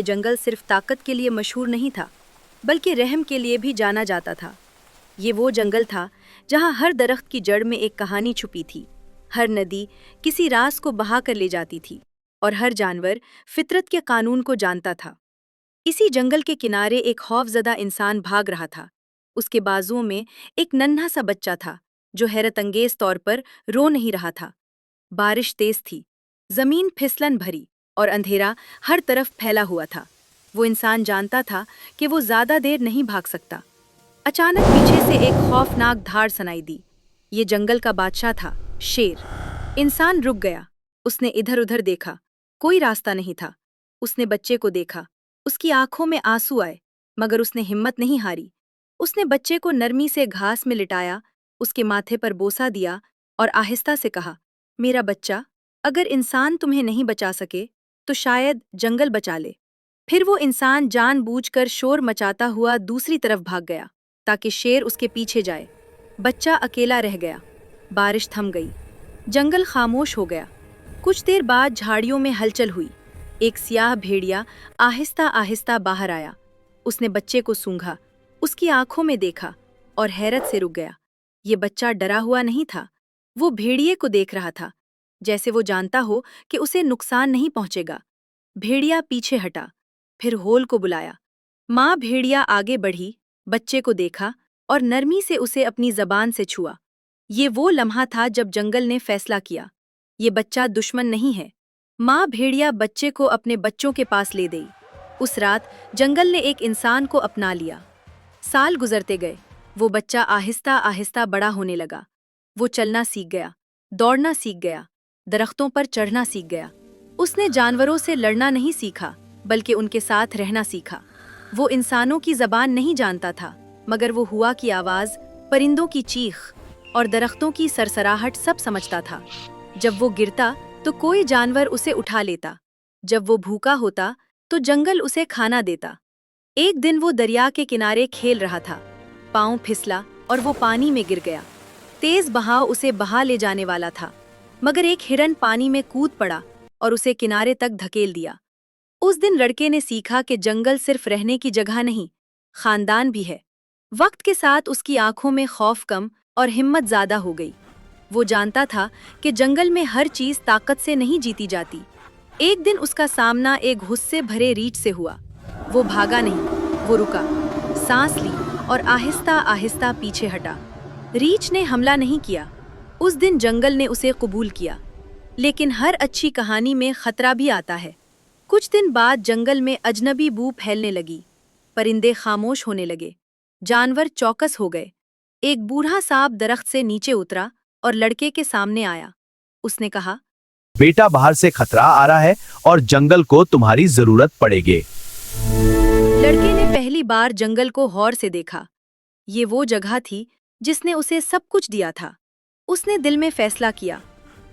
یہ جنگل صرف طاقت کے لیے مشہور نہیں تھا بلکہ رحم کے لیے بھی جانا جاتا تھا۔ یہ وہ جنگل تھا جہاں ہر درخت کی جڑ میں ایک کہانی چھپی تھی، ہر ندی کسی راز کو بہا کر لے جاتی تھی اور ہر جانور فطرت کے قانون کو جانتا تھا۔ اسی جنگل کے کنارے ایک خوفزدہ انسان بھاگ رہا تھا۔ اس کے بازوؤں میں ایک ننھا سا بچہ تھا جو حیرت انگیز طور پر رو نہیں رہا تھا۔ بارش تیز تھی، زمین پھسلن بھری اور اندھیرا ہر طرف پھیلا ہوا تھا۔ وہ انسان جانتا تھا کہ وہ زیادہ دیر نہیں بھاگ سکتا۔ اچانک پیچھے سے ایک خوفناک دھاڑ سنائی دی۔ یہ جنگل کا بادشاہ تھا، شیر۔ انسان رک گیا، اس نے ادھر ادھر دیکھا، کوئی راستہ نہیں تھا۔ اس نے بچے کو دیکھا، اس کی آنکھوں میں آنسو آئے، مگر اس نے ہمت نہیں ہاری۔ اس نے بچے کو نرمی سے گھاس میں لٹایا، اس کے ماتھے پر بوسہ دیا اور آہستہ سے کہا، میرا بچہ، اگر انسان تمہیں نہیں بچا سکے تو شاید جنگل بچا لے۔ پھر وہ انسان جان بوجھ کر شور مچاتا ہوا دوسری طرف بھاگ گیا تاکہ شیر اس کے پیچھے جائے۔ بچہ اکیلا رہ گیا۔ بارش تھم گئی، جنگل خاموش ہو گیا۔ کچھ دیر بعد جھاڑیوں میں ہلچل ہوئی۔ ایک سیاہ بھیڑیا آہستہ آہستہ باہر آیا۔ اس نے بچے کو سونگھا، اس کی آنکھوں میں دیکھا اور حیرت سے رک گیا۔ یہ بچہ ڈرا ہوا نہیں تھا، وہ بھیڑیے کو دیکھ رہا تھا جیسے وہ جانتا ہو کہ اسے نقصان نہیں پہنچے گا۔ بھیڑیا پیچھے ہٹا، پھر ہول کو بلایا۔ ماں بھیڑیا آگے بڑھی، بچے کو دیکھا اور نرمی سے اسے اپنی زبان سے چھوا۔ یہ وہ لمحہ تھا جب جنگل نے فیصلہ کیا، یہ بچہ دشمن نہیں ہے۔ ماں بھیڑیا بچے کو اپنے بچوں کے پاس لے گئی۔ اس رات جنگل نے ایک انسان کو اپنا لیا۔ سال گزرتے گئے، وہ بچہ آہستہ آہستہ بڑا ہونے لگا۔ وہ چلنا سیکھ گیا، دوڑنا سیکھ گیا، درختوں پر چڑھنا سیکھ گیا۔ اس نے جانوروں سے لڑنا نہیں سیکھا بلکہ ان کے ساتھ رہنا سیکھا۔ وہ انسانوں کی زبان نہیں جانتا تھا مگر وہ ہوا کی آواز، پرندوں کی چیخ اور درختوں کی سرسراہٹ سب سمجھتا تھا۔ جب وہ گرتا تو کوئی جانور اسے اٹھا لیتا، جب وہ بھوکا ہوتا تو جنگل اسے کھانا دیتا۔ ایک دن وہ دریا کے کنارے کھیل رہا تھا، پاؤں پھسلا اور وہ پانی میں گر گیا۔ تیز بہاؤ اسے بہا لے جانے والا تھا مگر ایک ہرن پانی میں کود پڑا اور اسے کنارے تک دھکیل دیا۔ اس دن لڑکے نے سیکھا کہ جنگل صرف رہنے کی جگہ نہیں، خاندان بھی ہے۔ وقت کے ساتھ اس کی آنکھوں میں خوف کم اور ہمت زیادہ ہو گئی۔ وہ جانتا تھا کہ جنگل میں ہر چیز طاقت سے نہیں جیتی جاتی۔ ایک دن اس کا سامنا ایک غصے بھرے ریچھ سے ہوا۔ وہ بھاگا نہیں، وہ رکا، سانس لی اور آہستہ آہستہ پیچھے ہٹا۔ ریچھ نے حملہ نہیں کیا، اس دن جنگل نے اسے قبول کیا۔ لیکن ہر اچھی کہانی میں خطرہ بھی آتا ہے۔ کچھ دن بعد جنگل میں اجنبی بو پھیلنے لگی، پرندے خاموش ہونے لگے، جانور چوکس ہو گئے۔ ایک بوڑھا سانپ درخت سے نیچے اترا اور لڑکے کے سامنے آیا۔ اس نے کہا، بیٹا، باہر سے خطرہ آ رہا ہے اور جنگل کو تمہاری ضرورت پڑے گی۔ لڑکے نے پہلی بار جنگل کو غور سے دیکھا۔ یہ وہ جگہ تھی جس نے اسے سب کچھ دیا تھا۔ اس نے دل میں فیصلہ کیا،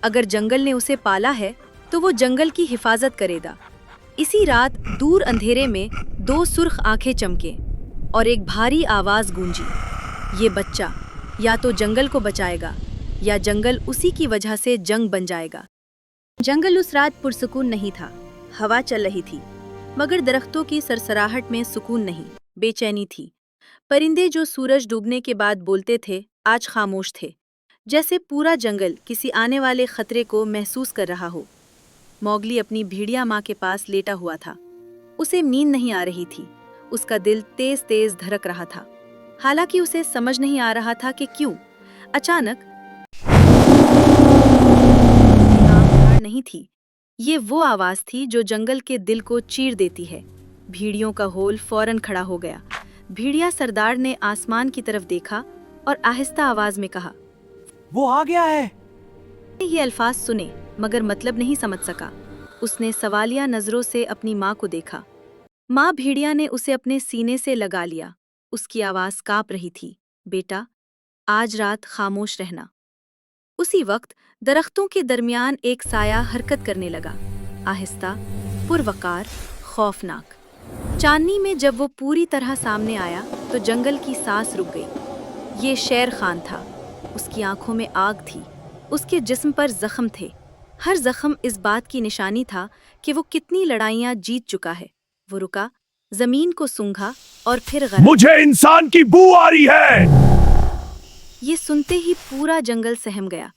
اگر جنگل نے اسے پالا ہے تو وہ جنگل کی حفاظت کرے گا۔ اسی رات دور اندھیرے میں دو سرخ آنکھیں چمکیں اور ایک بھاری آواز گونجی، یہ بچہ یا تو جنگل کو بچائے گا یا جنگل اسی کی وجہ سے جنگ بن جائے گا۔ جنگل اس رات پرسکون نہیں تھا۔ ہوا چل رہی تھی مگر درختوں کی سرسراہٹ میں سکون نہیں، بے چینی تھی۔ پرندے جو سورج ڈوبنے کے بعد بولتے تھے آج خاموش تھے، جیسے پورا جنگل کسی آنے والے خطرے کو محسوس کر رہا ہو۔ موگلی اپنی بھیڑیا ماں کے پاس لیٹا ہوا تھا۔ اسے نیند نہیں آ رہی تھی، اس کا دل تیز تیز دھڑک رہا تھا، حالانکہ اسے سمجھ نہیں آ رہا تھا کہ کیوں۔ اچانک نہیں تھی، یہ وہ آواز تھی جو جنگل کے دل کو چیر دیتی ہے۔ بھیڑیوں کا ہول فوراً کھڑا ہو گیا۔ بھیڑیا سردار نے آسمان کی طرف دیکھا اور آہستہ آواز میں کہا، وہ آ گیا ہے۔ یہ الفاظ سنے مگر مطلب نہیں سمجھ سکا۔ اس نے سوالیہ نظروں سے اپنی ماں کو دیکھا۔ ماں بھیڑیا نے اسے اپنے سینے سے لگا لیا، اس کی آواز کانپ رہی تھی، بیٹا، آج رات خاموش رہنا۔ اسی وقت درختوں کے درمیان ایک سایہ حرکت کرنے لگا، آہستہ، پروقار، خوفناک۔ چاندنی میں جب وہ پوری طرح سامنے آیا تو جنگل کی سانس رک گئی۔ یہ شیر خان تھا، اس کی آنکھوں میں آگ تھی، اس کے جسم پر زخم تھے۔ ہر زخم اس بات کی نشانی تھا کہ وہ کتنی لڑائیاں جیت چکا ہے۔ वो रुका, जमीन को सूंघा और फिर गरजा। मुझे इंसान की बू आ रही है। ये सुनते ही पूरा जंगल सहम गया।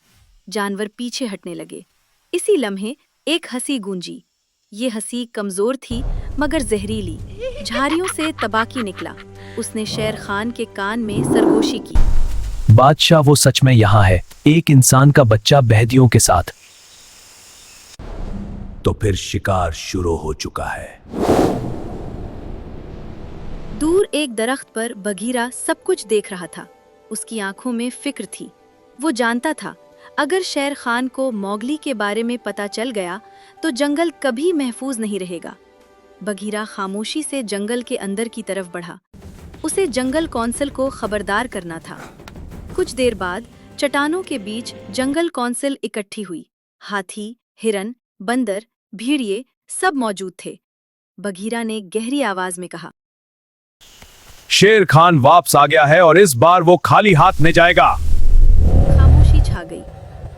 जानवर पीछे हटने लगे। इसी लम्हे एक हंसी गूंजी। ये हंसी कमजोर थी मगर जहरीली। झाड़ियों से तबाकी निकला। उसने शेर खान के कान में सरगोशी की। बादशाह, वो सच में यहाँ है, एक इंसान का बच्चा बहदियों के साथ। तो फिर शिकार शुरू हो चुका है। दूर एक दरख्त पर बघीरा सब कुछ देख रहा था। उसकी आंखों में फिक्र थी। वो जानता था अगर शेर खान को मौगली के बारे में पता चल गया तो जंगल कभी महफूज नहीं रहेगा। बघीरा खामोशी से जंगल के अंदर की तरफ बढ़ा। उसे जंगल कौंसिल को खबरदार करना था। कुछ देर बाद चट्टानों के बीच जंगल कौंसिल इकट्ठी हुई। हाथी, हिरन, बंदर, भेड़िए सब मौजूद थे। बघीरा ने गहरी आवाज में कहा, शेर खान वापस आ गया है और इस बार वो खाली हाथ नहीं जाएगा। खामोशी छा गई।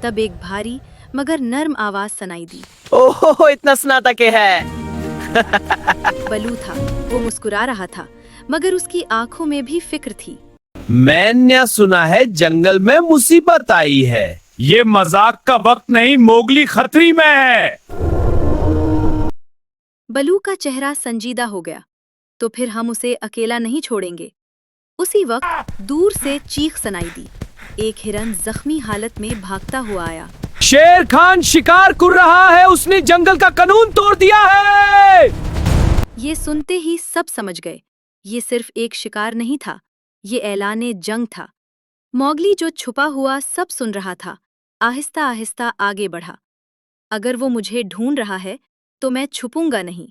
तब एक भारी मगर नर्म आवाज सुनाई दी। ओहो, इतना सुनाता के है। बलू था। वो मुस्कुरा रहा था मगर उसकी आंखों में भी फिक्र थी। मैंने सुना है जंगल में मुसीबत आई है। ये मजाक का वक्त नहीं, मोगली खतरे में है। बलू का चेहरा संजीदा हो गया। तो फिर हम उसे अकेला नहीं छोड़ेंगे। उसी वक्त दूर से चीख सुनाई दी। एक हिरन जख्मी हालत में भागता हुआ आया। शेर खान शिकार कर रहा है, उसने जंगल का कानून तोड़ दिया है। ये सुनते ही सब समझ गए। ये सिर्फ एक शिकार नहीं था, ये ऐलाने जंग था। मौगली जो छुपा हुआ सब सुन रहा था, आहिस्ता आहिस्ता आगे बढ़ा। अगर वो मुझे ढूंढ रहा है तो मैं छुपूंगा नहीं।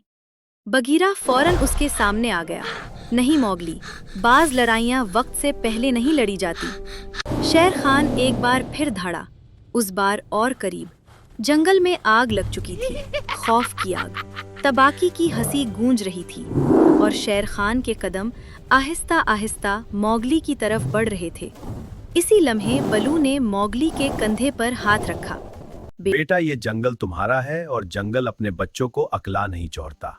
बघीरा फौरन उसके सामने आ गया। नहीं मौगली, बाज लड़ाइयां वक्त से पहले नहीं लड़ी जाती। शेर खान एक बार फिर धाड़ा, उस बार और करीब। जंगल में आग लग चुकी थी, खौफ की आग। तबाकी की हंसी गूंज रही थी और शेर खान के कदम आहिस्ता आहिस्ता मौगली की तरफ बढ़ रहे थे। इसी लम्हे बलू ने मौगली के कंधे पर हाथ रखा। बेटा, ये जंगल तुम्हारा है और जंगल अपने बच्चों को अकला नहीं छोड़ता।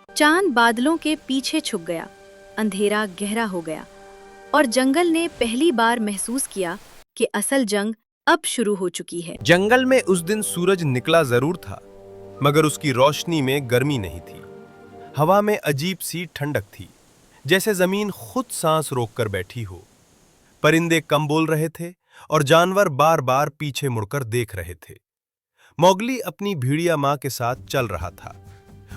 चांद बादलों के पीछे छुप गया। अंधेरा गहरा हो गया और जंगल ने पहली बार महसूस किया कि असल जंग अब शुरू हो चुकी है। जंगल में उस दिन सूरज निकला जरूर था, मगर उसकी रोशनी में गर्मी नहीं थी। हवा में अजीब सी ठंडक थी, जैसे जमीन खुद सांस रोककर बैठी हो। परिंदे कम बोल रहे थे और जानवर बार बार पीछे मुड़कर देख रहे थे। मौगली अपनी भेड़िया माँ के साथ चल रहा था।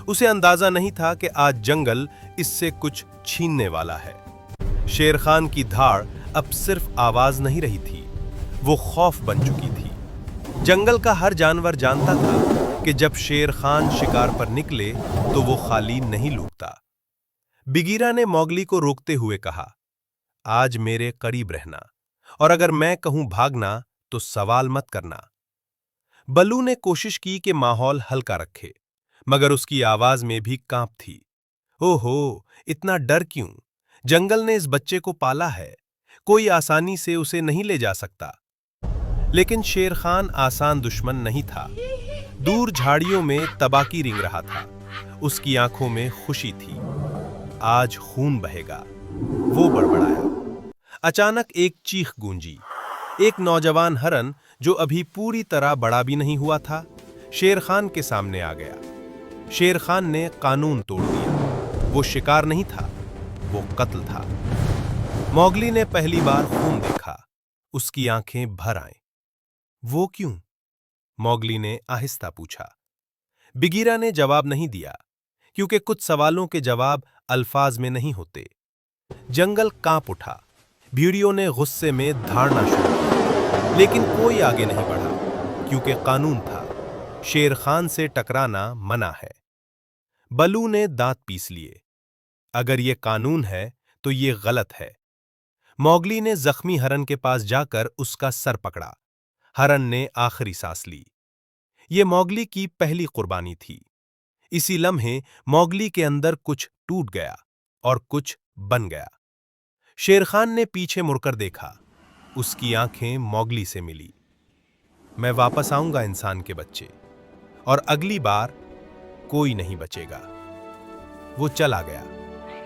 उसे अंदाजा नहीं था कि आज जंगल इससे कुछ छीनने वाला है। शेर खान की धाड़ अब सिर्फ आवाज नहीं रही थी, वो खौफ बन चुकी थी। जंगल का हर जानवर जानता था कि जब शेर खान शिकार पर निकले तो वो खाली नहीं लौटता। बघीरा ने मौगली को रोकते हुए कहा, आज मेरे करीब रहना और अगर मैं कहूं भागना तो सवाल मत करना। बलू ने कोशिश की कि माहौल हल्का रखे, मगर उसकी आवाज में भी कांप थी। ओहो, इतना डर क्यों? जंगल ने इस बच्चे को पाला है, कोई आसानी से उसे नहीं ले जा सकता। लेकिन शेर खान आसान दुश्मन नहीं था। दूर झाड़ियों में तबाकी रिंग रहा था। उसकी आंखों में खुशी थी। आज खून बहेगा, वो बड़बड़ाया। अचानक एक चीख गूंजी। एक नौजवान हरन, जो अभी पूरी तरह बड़ा भी नहीं हुआ था, शेर खान के सामने आ गया। शेर खान ने कानून तोड़ दिया। वो शिकार नहीं था, वो कत्ल था। मौगली ने पहली बार खून देखा। उसकी आंखें भर आईं। वो क्यों? मौगली ने आहिस्ता पूछा। बघीरा ने जवाब नहीं दिया, क्योंकि कुछ सवालों के जवाब अल्फाज में नहीं होते। जंगल कांप उठा। भेड़ियों ने गुस्से में धाड़ना शुरू किया, लेकिन कोई आगे नहीं बढ़ा, क्योंकि कानून था। शेर खान से टकराना मना है। बलू ने दांत पीस लिए। अगर ये कानून है तो ये गलत है। मौगली ने जख्मी हरन के पास जाकर उसका सर पकड़ा। हरन ने आखिरी सांस ली। ये मौगली की पहली कुर्बानी थी। इसी लम्हे मौगली के अंदर कुछ टूट गया और कुछ बन गया। शेर खान ने पीछे मुड़कर देखा। उसकी आंखें मौगली से मिली। मैं वापस आऊंगा इंसान के बच्चे, और अगली बार कोई नहीं बचेगा। वो चला गया।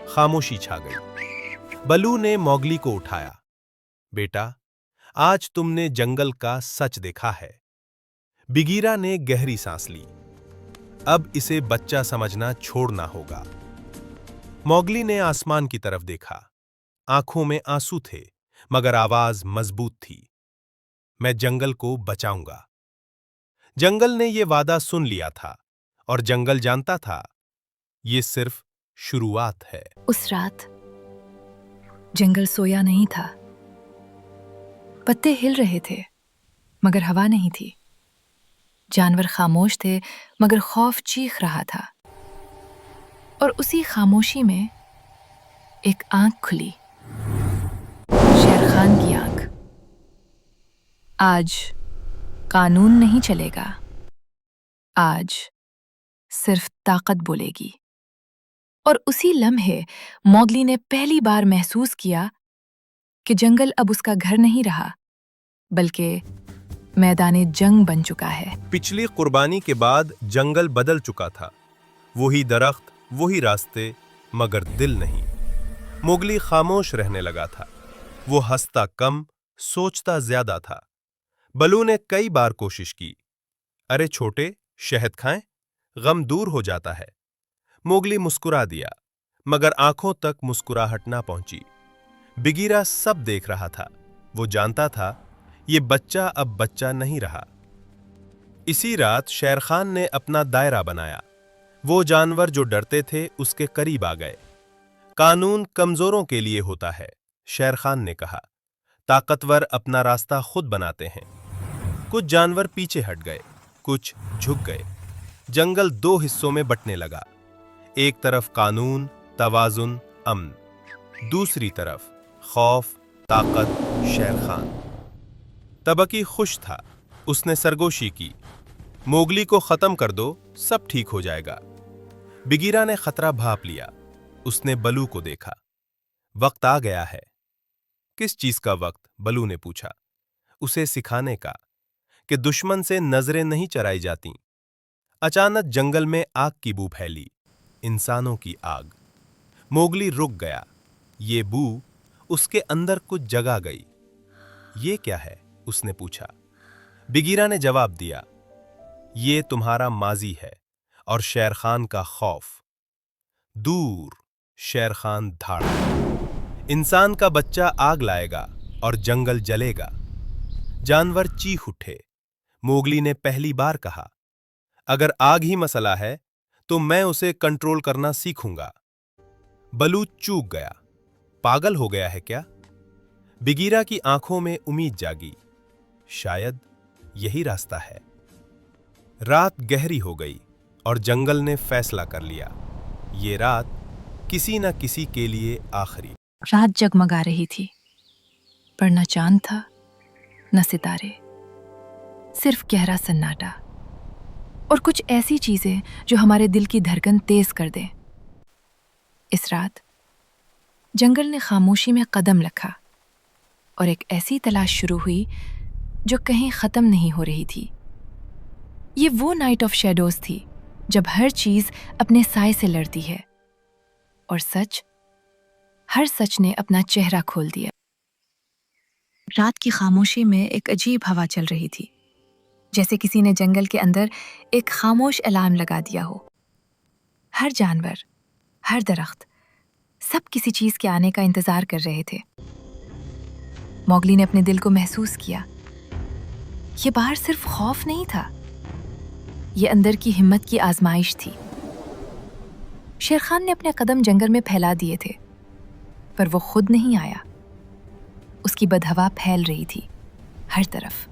खामोशी छा गई। बलू ने मौगली को उठाया। बेटा, आज तुमने जंगल का सच देखा है। बिगीरा ने गहरी सांस ली। अब इसे बच्चा समझना छोड़ना होगा। मौगली ने आसमान की तरफ देखा। आंखों में आंसू थे, मगर आवाज मजबूत थी। मैं जंगल को बचाऊंगा। जंगल ने यह वादा सुन लिया था, और जंगल जानता था ये सिर्फ शुरुआत है। उस रात जंगल सोया नहीं था। पत्ते हिल रहे थे, मगर हवा नहीं थी। जानवर खामोश थे, मगर खौफ चीख रहा था। और उसी खामोशी में एक आंख खुली, शेर खान की आंख। आज कानून नहीं चलेगा, आज सिर्फ ताकत बोलेगी। और उसी लम्हे मौगली ने पहली बार महसूस किया कि जंगल अब उसका घर नहीं रहा, बल्कि मैदाने जंग बन चुका है। पिछली कुर्बानी के बाद जंगल बदल चुका था। वही दरख्त, वही रास्ते, मगर दिल नहीं। मोगली खामोश रहने लगा था। वो हंसता कम, सोचता ज्यादा था। बलू ने कई बार कोशिश की। अरे छोटे, शहद खाएं, गम दूर हो जाता है। मोगली मुस्कुरा दिया, मगर आंखों तक मुस्कुराहट ना पहुंची। बिगीरा सब देख रहा था। वो जानता था ये बच्चा अब बच्चा नहीं रहा। इसी रात शेर खान ने अपना दायरा बनाया। वो जानवर जो डरते थे उसके करीब आ गए। कानून कमजोरों के लिए होता है, शेर खान ने कहा। ताकतवर अपना रास्ता खुद बनाते हैं। कुछ जानवर पीछे हट गए, कुछ झुक गए। जंगल दो हिस्सों में बंटने लगा। एक तरफ कानून, तवाजुन, अमन। दूसरी तरफ खौफ, ताकत, शेर खान। तबकी खुश था। उसने सरगोशी की। मोगली को खत्म कर दो, सब ठीक हो जाएगा। बिगीरा ने खतरा भांप लिया। उसने बलू को देखा। वक्त आ गया है। किस चीज का वक्त? बलू ने पूछा। उसे सिखाने का कि दुश्मन से नजरें नहीं चराई जाती। अचानक जंगल में आग की बू फैली, इंसानों की आग। मोगली रुक गया। ये बू उसके अंदर कुछ जगा गई। ये क्या है? उसने पूछा। बिगीरा ने जवाब दिया, ये तुम्हारा माजी है और शेर खान का खौफ। दूर शेर खान धाड़ा। इंसान का बच्चा आग लाएगा और जंगल जलेगा। जानवर चीख उठे। मोगली ने पहली बार कहा, अगर आग ही मसला है तो मैं उसे कंट्रोल करना सीखूंगा। बलू चूक गया। पागल हो गया है क्या? बिगीरा की आंखों में उम्मीद जागी। शायद यही रास्ता है। रात गहरी हो गई और जंगल ने फैसला कर लिया, ये रात किसी न किसी के लिए आखिरी। रात जगमगा रही थी, पर न चांद था न सितारे, सिर्फ गहरा सन्नाटा और कुछ ऐसी चीजें जो हमारे दिल की धड़कन तेज कर दें। इस रात जंगल ने खामोशी में कदम रखा और एक ऐसी तलाश शुरू हुई जो कहीं खत्म नहीं हो रही थी। ये वो नाइट ऑफ शैडोज थी, जब हर चीज अपने साए से लड़ती है और हर सच ने अपना चेहरा खोल दिया। रात की खामोशी में एक अजीब हवा चल रही थी, जैसे किसी ने जंगल के अंदर एक खामोश अलार्म लगा दिया हो। हर जानवर, हर दरख्त, सब किसी चीज के आने का इंतजार कर रहे थे। मोगली ने अपने दिल को महसूस किया। ये बाहर सिर्फ खौफ नहीं था, ये अंदर की हिम्मत की आजमाइश थी। शेर खान ने अपने कदम जंगल में फैला दिए थे, पर वो खुद नहीं आया। उसकी बदहवा फैल रही थी हर तरफ।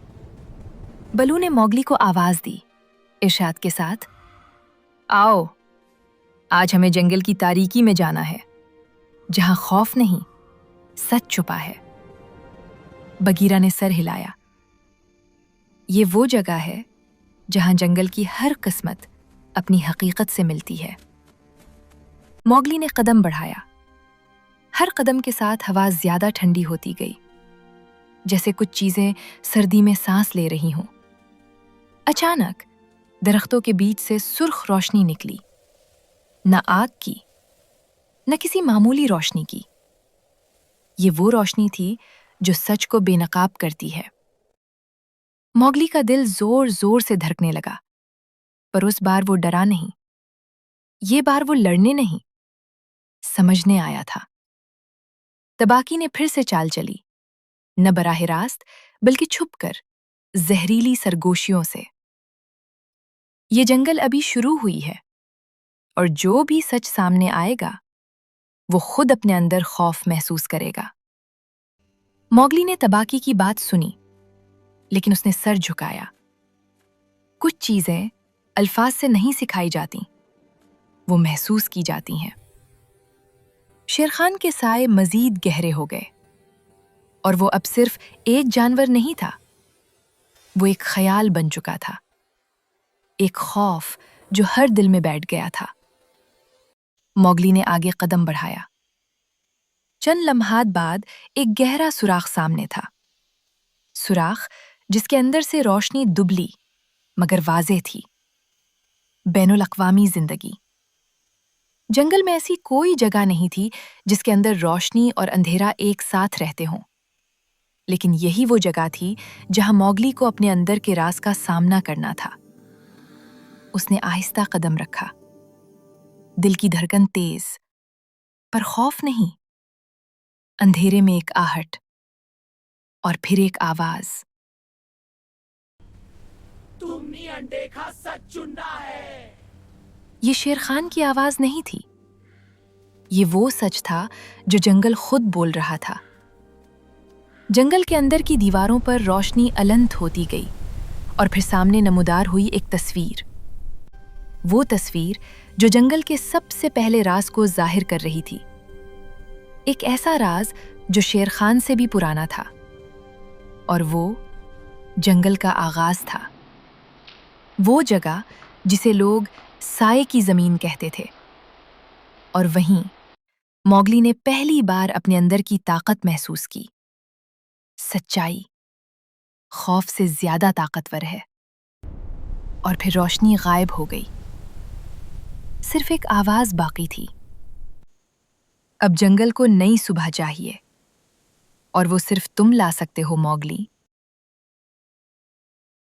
बलू ने मोगली को आवाज दी, इरशाद के साथ, आओ, आज हमें जंगल की तारीकी में जाना है, जहां खौफ नहीं, सच छुपा है। बगीरा ने सर हिलाया। ये वो जगह है जहां जंगल की हर किस्मत अपनी हकीकत से मिलती है। मोगली ने कदम बढ़ाया। हर कदम के साथ हवा ज्यादा ठंडी होती गई, जैसे कुछ चीजें सर्दी में सांस ले रही हों। अचानक दरख्तों के बीच से सुर्ख रोशनी निकली, न आग की, न किसी मामूली रोशनी की। ये वो रोशनी थी जो सच को बेनकाब करती है। मौगली का दिल जोर जोर से धड़कने लगा, पर उस बार वो डरा नहीं। ये बार वो लड़ने नहीं, समझने आया था। तबाकी ने फिर से चाल चली, न बराह रास्त बल्कि छुपकर, जहरीली सरगोशियों से। ये जंगल अभी शुरू हुई है, और जो भी सच सामने आएगा वो खुद अपने अंदर खौफ महसूस करेगा। मौगली ने तबाकी की बात सुनी, लेकिन उसने सर झुकाया। कुछ चीजें अल्फाज से नहीं सिखाई जाती, वो महसूस की जाती हैं। शेरखान के साए मजीद गहरे हो गए, और वो अब सिर्फ एक जानवर नहीं था, वो एक ख्याल बन चुका था, एक खौफ जो हर दिल में बैठ गया था। मौगली ने आगे कदम बढ़ाया। चंद लम्हात बाद एक गहरा सुराख सामने था, सुराख जिसके अंदर से रोशनी दुबली मगर वाज़ेह थी। बैनुल अक़वामी जिंदगी। जंगल में ऐसी कोई जगह नहीं थी जिसके अंदर रोशनी और अंधेरा एक साथ रहते हों, लेकिन यही वो जगह थी जहां मौगली को अपने अंदर के राज का सामना करना था। उसने आहिस्ता कदम रखा, दिल की धड़कन तेज, पर खौफ नहीं। अंधेरे में एक आहट, और फिर एक आवाज। तुमने अनदेखा सच चुनना है। ये शेरखान की आवाज नहीं थी, ये वो सच था जो जंगल खुद बोल रहा था। जंगल के अंदर की दीवारों पर रोशनी अनंत होती गई, और फिर सामने नमूदार हुई एक तस्वीर। वो तस्वीर जो जंगल के सबसे पहले राज को जाहिर कर रही थी। एक ऐसा राज जो शेरखान से भी पुराना था, और वो जंगल का आगाज था। वो जगह जिसे लोग साए की जमीन कहते थे। और वहीं मौगली ने पहली बार अपने अंदर की ताकत महसूस की। सच्चाई खौफ से ज्यादा ताकतवर है। और फिर रोशनी गायब हो गई, सिर्फ एक आवाज बाकी थी। अब जंगल को नई सुबह चाहिए, और वो सिर्फ तुम ला सकते हो मौगली।